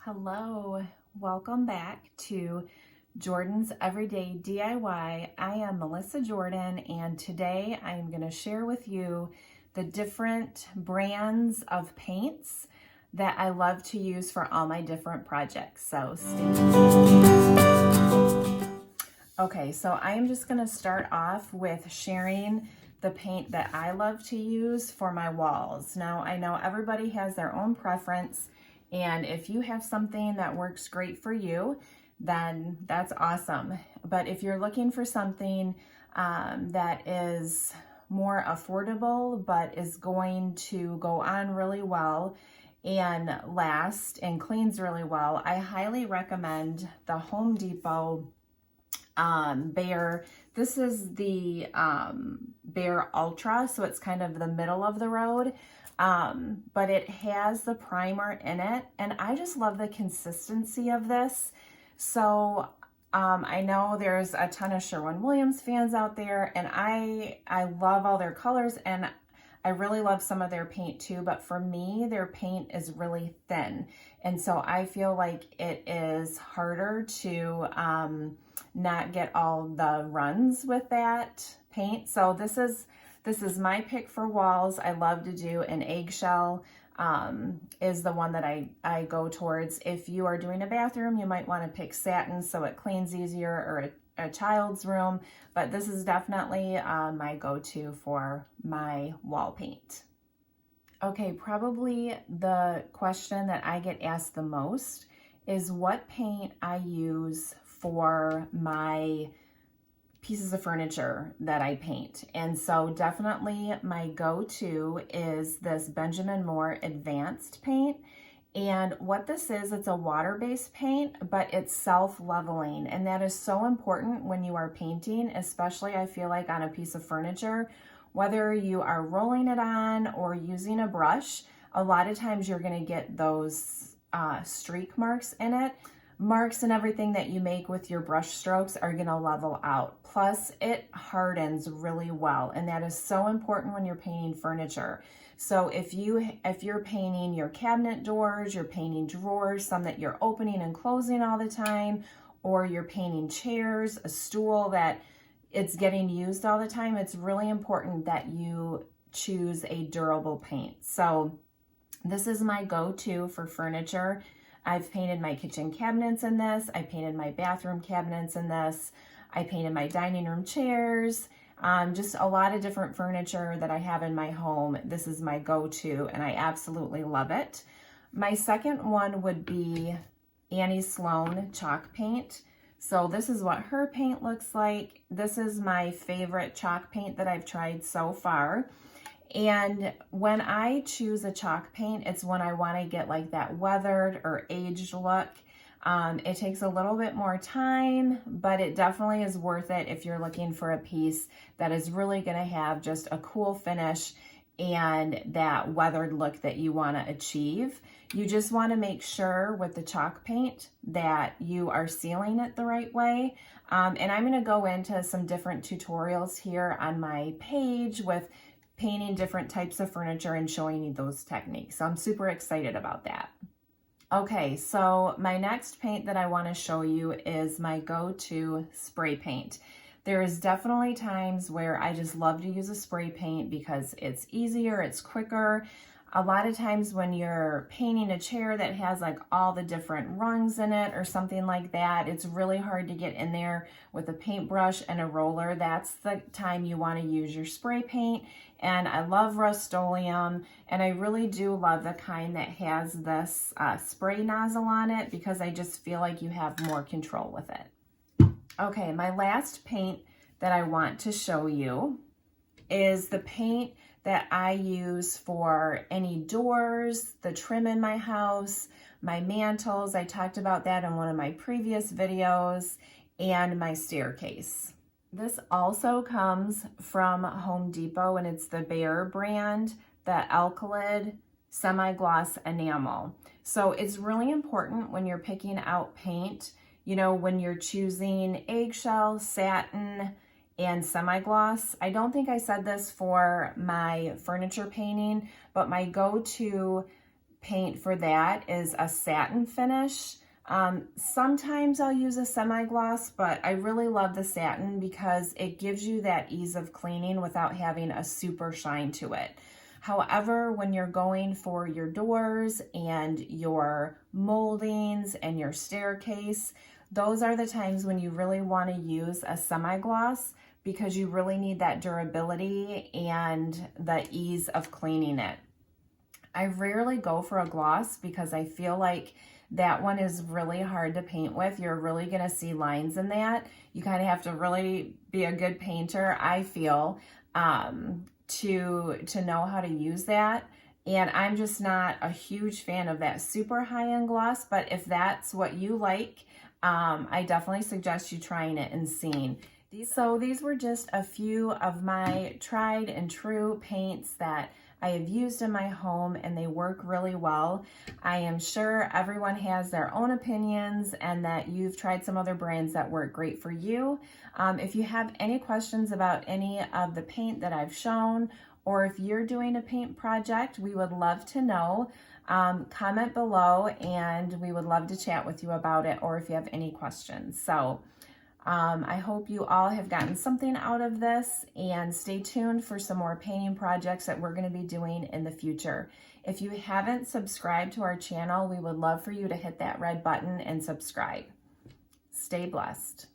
Hello, welcome back to Jordan's Everyday DIY. I am Melissa Jordan, and today I am going to share with you the different brands of paints that I love to use for all my different projects. So stay tuned. Okay, so I am just going to start off with sharing the paint that I love to use for my walls. Now, I know everybody has their own preference, and if you have something that works great for you, then that's awesome. But if you're looking for something that is more affordable, but is going to go on really well and last and cleans really well, I highly recommend the Home Depot Behr. This is the Behr Ultra, so it's kind of the middle of the road. But it has the primer in it, and I just love the consistency of this. So I know there's a ton of Sherwin-Williams fans out there, and I love all their colors, and I really love some of their paint too, but for me, their paint is really thin. And so I feel like it is harder to not get all the runs with that paint. So this is my pick for walls. I love to do an eggshell is the one that I go towards. If you are doing a bathroom, you might want to pick satin so it cleans easier, or a child's room, but this is definitely my go-to for my wall paint. Okay, probably the question that I get asked the most is what paint I use for my pieces of furniture that I paint. And so definitely my go-to is this Benjamin Moore Advanced paint. And what this is, it's a water-based paint, but it's self-leveling. And that is so important when you are painting, especially I feel like on a piece of furniture, whether you are rolling it on or using a brush, a lot of times you're gonna get those streak marks in it. Marks and everything that you make with your brush strokes are gonna level out. Plus, it hardens really well, and that is so important when you're painting furniture. So if you're painting your cabinet doors, you're painting drawers, some that you're opening and closing all the time, or you're painting chairs, a stool that it's getting used all the time, it's really important that you choose a durable paint. So this is my go-to for furniture. I've painted my kitchen cabinets in this. I painted my bathroom cabinets in this. I painted my dining room chairs. Just a lot of different furniture that I have in my home. This is my go-to, and I absolutely love it. My second one would be Annie Sloan chalk paint. So this is what her paint looks like. This is my favorite chalk paint that I've tried so far. And when I choose a chalk paint, it's when I want to get like that weathered or aged look. It takes a little bit more time, but it definitely is worth it if you're looking for a piece that is really going to have just a cool finish and that weathered look that you want to achieve. You just want to make sure with the chalk paint that you are sealing it the right way. And I'm going to go into some different tutorials here on my page with painting different types of furniture and showing you those techniques. So I'm super excited about that. Okay, so my next paint that I want to show you is my go-to spray paint. There is definitely times where I just love to use a spray paint because it's easier, it's quicker. A lot of times when you're painting a chair that has like all the different rungs in it or something like that, it's really hard to get in there with a paintbrush and a roller. That's the time you want to use your spray paint. And I love Rust-Oleum, and I really do love the kind that has this spray nozzle on it because I just feel like you have more control with it. Okay, my last paint that I want to show you is the paint that I use for any doors, the trim in my house, my mantles. I talked about that in one of my previous videos, and my staircase. This also comes from Home Depot, and it's the Behr brand, the Alkylid SemiGloss enamel. So it's really important when you're picking out paint, you know, when you're choosing eggshell, satin, and SemiGloss. I don't think I said this for my furniture painting, but my go-to paint for that is a satin finish. Sometimes I'll use a semi-gloss, but I really love the satin because it gives you that ease of cleaning without having a super shine to it. However, when you're going for your doors and your moldings and your staircase, those are the times when you really want to use a semi-gloss because you really need that durability and the ease of cleaning it. I rarely go for a gloss because I feel like that one is really hard to paint with. You're really going to see lines in that. You kind of have to really be a good painter, I feel, to know how to use that. And I'm just not a huge fan of that super high-end gloss, but if that's what you like, I definitely suggest you trying it and seeing. So these were just a few of my tried and true paints that I have used in my home, and they work really well. I am sure everyone has their own opinions and that you've tried some other brands that work great for you. If you have any questions about any of the paint that I've shown, or if you're doing a paint project, we would love to know. Comment below and we would love to chat with you about it, or if you have any questions. So I hope you all have gotten something out of this, and stay tuned for some more painting projects that we're going to be doing in the future. If you haven't subscribed to our channel, we would love for you to hit that red button and subscribe. Stay blessed.